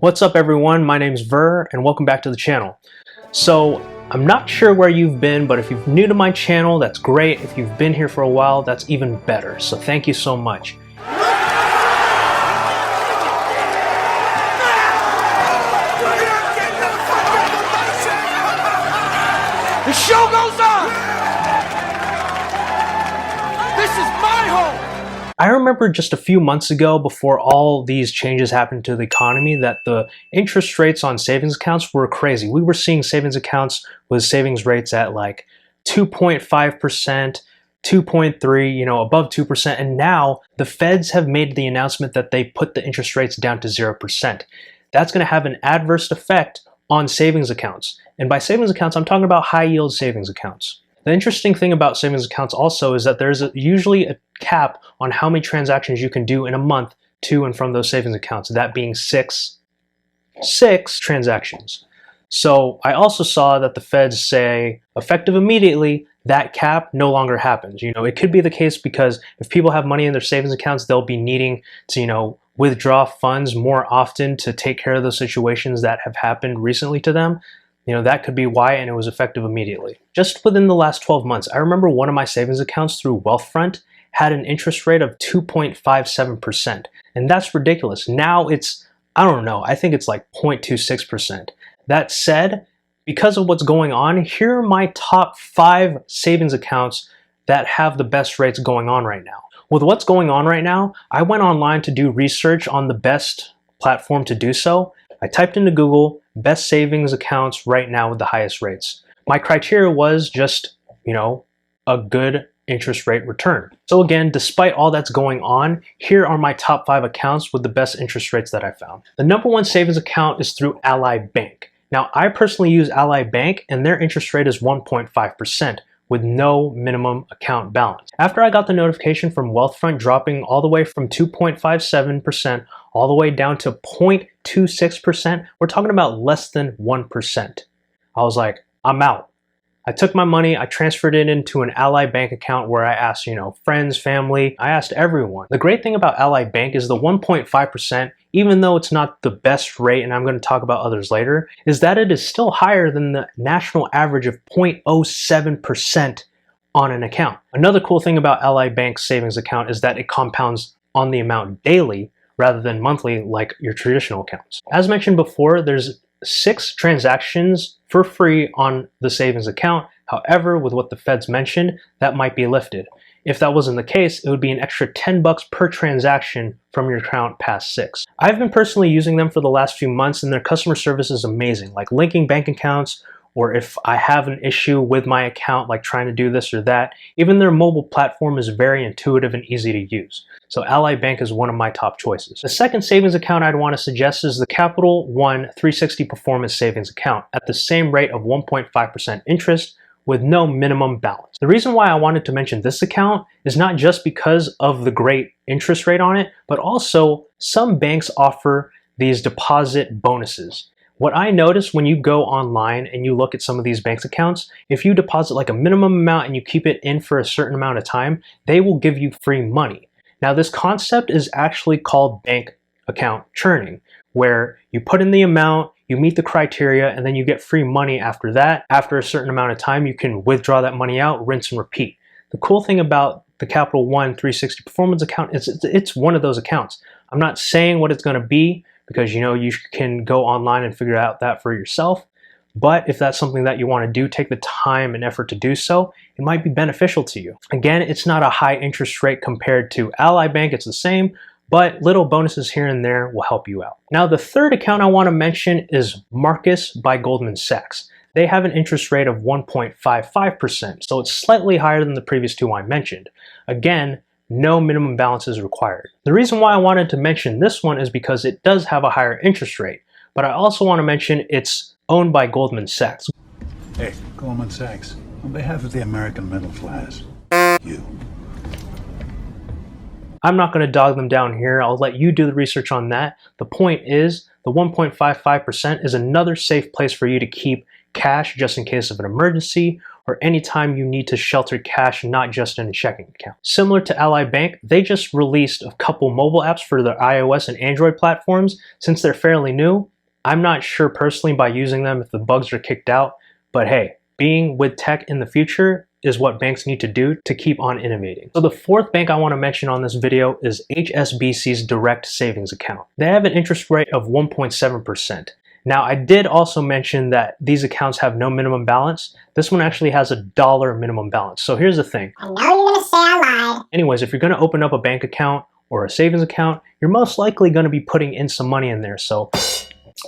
What's up everyone, my name's Ver and welcome back to the channel. So I'm not sure where you've been, but if you're new to my channel, that's great. If you've been here for a while, that's even better. So thank you so much. The show goes on! This is my home! I remember just a few months ago, before all these changes happened to the economy, that the interest rates on savings accounts were crazy. We were seeing savings accounts with savings rates at like 2.5%, 2.3, above 2%. And now the feds have made the announcement that they put the interest rates down to 0%. That's going to have an adverse effect on savings accounts. And by savings accounts, I'm talking about high yield savings accounts. The interesting thing about savings accounts also is that there's usually a cap on how many transactions you can do in a month to and from those savings accounts, that being six transactions. So I also saw that the feds say, effective immediately, that cap no longer happens. It could be the case because if people have money in their savings accounts, they'll be needing to, withdraw funds more often to take care of those situations that have happened recently to them. That could be why, and it was effective immediately. Just within the last 12 months, I remember one of my savings accounts through Wealthfront had an interest rate of 2.57%. And that's ridiculous. Now it's, I don't know, I think it's like 0.26%. That said, because of what's going on, here are my top 5 savings accounts that have the best rates going on right now. With what's going on right now, I went online to do research on the best platform to do so. I typed into Google, best savings accounts right now with the highest rates. My criteria was just, a good interest rate return. So again, despite all that's going on, here are my top 5 accounts with the best interest rates that I found. The number 1 savings account is through Ally Bank. Now, I personally use Ally Bank and their interest rate is 1.5%. with no minimum account balance. After I got the notification from Wealthfront dropping all the way from 2.57% all the way down to 0.26%, we're talking about less than 1%. I was like, I'm out. I took my money, I transferred it into an Ally Bank account where I asked, friends, family, I asked everyone. The great thing about Ally Bank is the 1.5%, even though it's not the best rate, and I'm going to talk about others later, is that it is still higher than the national average of 0.07% on an account. Another cool thing about Ally Bank's savings account is that it compounds on the amount daily rather than monthly like your traditional accounts. As mentioned before, there's 6 transactions for free on the savings account. However, with what the feds mentioned, that might be lifted. If that wasn't the case, it would be an extra $10 per transaction from your account past 6. I've been personally using them for the last few months and their customer service is amazing, like linking bank accounts, or if I have an issue with my account, like trying to do this or that, even their mobile platform is very intuitive and easy to use. So Ally Bank is one of my top choices. The second savings account I'd want to suggest is the Capital One 360 Performance Savings Account at the same rate of 1.5% interest with no minimum balance. The reason why I wanted to mention this account is not just because of the great interest rate on it, but also some banks offer these deposit bonuses. What I noticed when you go online and you look at some of these bank accounts, if you deposit like a minimum amount and you keep it in for a certain amount of time, they will give you free money. Now this concept is actually called bank account churning, where you put in the amount, you meet the criteria, and then you get free money after that. After a certain amount of time, you can withdraw that money out, rinse and repeat. The cool thing about the Capital One 360 Performance account is it's one of those accounts. I'm not saying what it's going to be, because you can go online and figure out that for yourself. But if that's something that you want to do, take the time and effort to do so, it might be beneficial to you. Again, it's not a high interest rate compared to Ally Bank, it's the same, but little bonuses here and there will help you out. Now, the third account I want to mention is Marcus by Goldman Sachs. They have an interest rate of 1.55%, so it's slightly higher than the previous 2 I mentioned. Again, no minimum balance is required. The reason why I wanted to mention this one is because it does have a higher interest rate, but I also want to mention it's owned by Goldman Sachs. Hey, Goldman Sachs, on behalf of the American middle class, you. I'm not going to dog them down here. I'll let you do the research on that. The point is, the 1.55% is another safe place for you to keep cash just in case of an emergency or anytime you need to shelter cash, not just in a checking account. Similar to Ally Bank, they just released a couple mobile apps for their iOS and Android platforms. Since they're fairly new, I'm not sure personally by using them if the bugs are kicked out, but hey, being with tech in the future is what banks need to do to keep on innovating. So the fourth bank I want to mention on this video is HSBC's direct savings account. They have an interest rate of 1.7%. Now, I did also mention that these accounts have no minimum balance. This one actually has $1 minimum balance. So here's the thing. I know you're gonna say I lied. Anyways, if you're gonna open up a bank account or a savings account, you're most likely gonna be putting in some money in there. So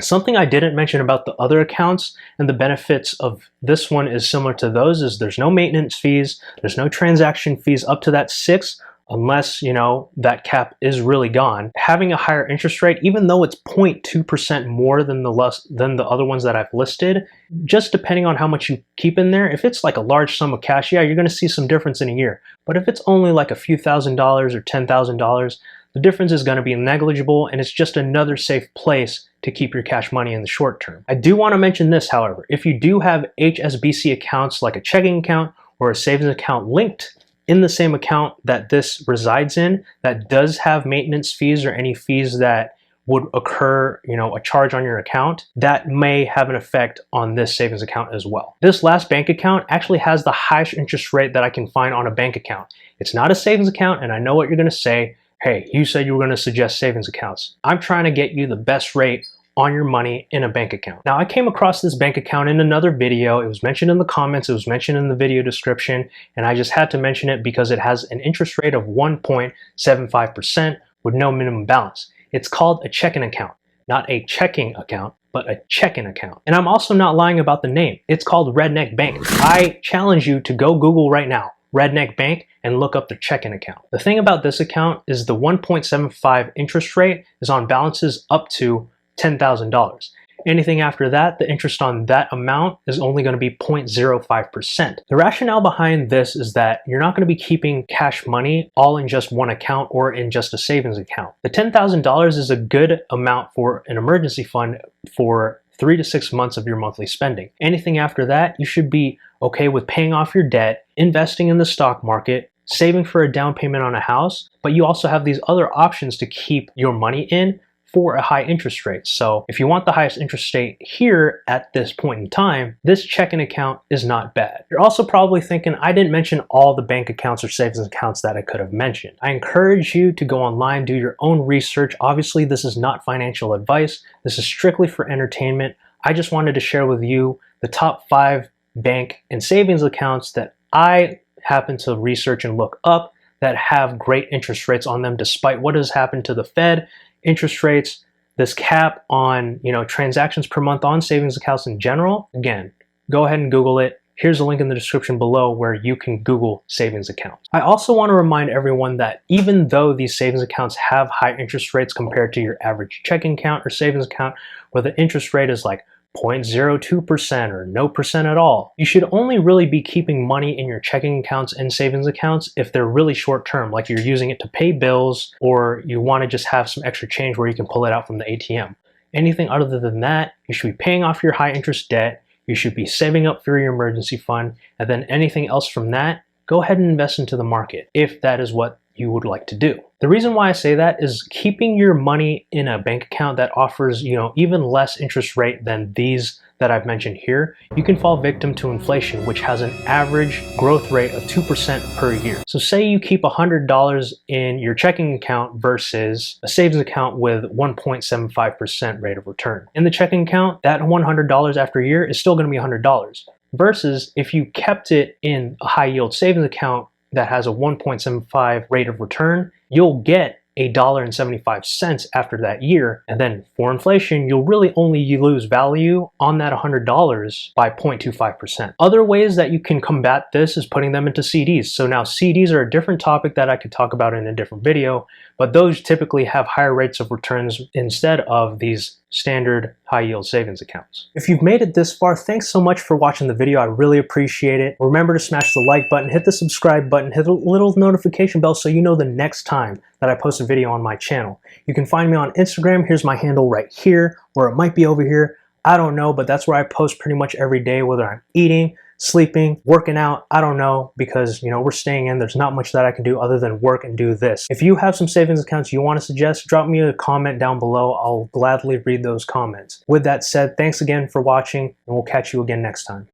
something I didn't mention about the other accounts and the benefits of this one is similar to those is there's no maintenance fees, there's no transaction fees up to that 6, unless, you know, that cap is really gone. Having a higher interest rate, even though it's 0.2% more than the other ones that I've listed, just depending on how much you keep in there, if it's like a large sum of cash, yeah, you're gonna see some difference in a year. But if it's only like a few $1,000s or $10,000, the difference is gonna be negligible, and it's just another safe place to keep your cash money in the short term. I do wanna mention this, however, if you do have HSBC accounts like a checking account or a savings account linked in the same account that this resides in, that does have maintenance fees or any fees that would occur, you know, a charge on your account, that may have an effect on this savings account as well. This last bank account actually has the highest interest rate that I can find on a bank account. It's not a savings account, and I know what you're gonna say. Hey, you said you were gonna suggest savings accounts. I'm trying to get you the best rate on your money in a bank account. Now, I came across this bank account in another video. It was mentioned in the comments, it was mentioned in the video description, and I just had to mention it because it has an interest rate of 1.75% with no minimum balance. It's called a checking account, not a checking account, but a checking account. And I'm also not lying about the name. It's called Redneck Bank. I challenge you to go Google right now, Redneck Bank, and look up their checking account. The thing about this account is the 1.75 interest rate is on balances up to $10,000. Anything after that, the interest on that amount is only going to be 0.05%. The rationale behind this is that you're not going to be keeping cash money all in just one account or in just a savings account. The $10,000 is a good amount for an emergency fund for 3 to 6 months of your monthly spending. Anything after that, you should be okay with paying off your debt, investing in the stock market, saving for a down payment on a house, but you also have these other options to keep your money in for a high interest rate. So if you want the highest interest rate here at this point in time, this checking account is not bad. You're also probably thinking, I didn't mention all the bank accounts or savings accounts that I could have mentioned. I encourage you to go online, do your own research. Obviously, this is not financial advice. This is strictly for entertainment. I just wanted to share with you the top 5 bank and savings accounts that I happen to research and look up that have great interest rates on them despite what has happened to the Fed, interest rates, this cap on, you know, transactions per month on savings accounts in general. Again, go ahead and Google it. Here's a link in the description below where you can Google savings accounts. I also want to remind everyone that even though these savings accounts have high interest rates compared to your average checking account or savings account, where the interest rate is like 0.02% or no percent at all, you should only really be keeping money in your checking accounts and savings accounts if they're really short term, like you're using it to pay bills or you want to just have some extra change where you can pull it out from the ATM. Anything other than that, you should be paying off your high interest debt, you should be saving up for your emergency fund, and then anything else from that, go ahead and invest into the market if that is what you would like to do. The reason why I say that is keeping your money in a bank account that offers, you know, even less interest rate than these that I've mentioned here, you can fall victim to inflation, which has an average growth rate of 2% per year. So say you keep $100 in your checking account versus a savings account with 1.75% rate of return. In the checking account, that $100 after a year is still going to be $100. Versus if you kept it in a high yield savings account that has a 1.75 rate of return, you'll get $1.75 after that year. And then for inflation, you'll really only lose value on that $100 by 0.25%. Other ways that you can combat this is putting them into CDs. So now CDs are a different topic that I could talk about in a different video, but those typically have higher rates of returns instead of these standard high yield savings accounts. If you've made it this far, thanks so much for watching the video. I really appreciate it. Remember to smash the like button, hit the subscribe button, hit the little notification bell so you know the next time that I post a video on my channel. You can find me on Instagram. Here's my handle right here, or it might be over here. I don't know, but that's where I post pretty much every day, whether I'm eating, sleeping, working out. I don't know, because we're staying in. There's not much that I can do other than work and do this. If you have some savings accounts you want to suggest, drop me a comment down below. I'll gladly read those comments. With that said, thanks again for watching, and we'll catch you again next time.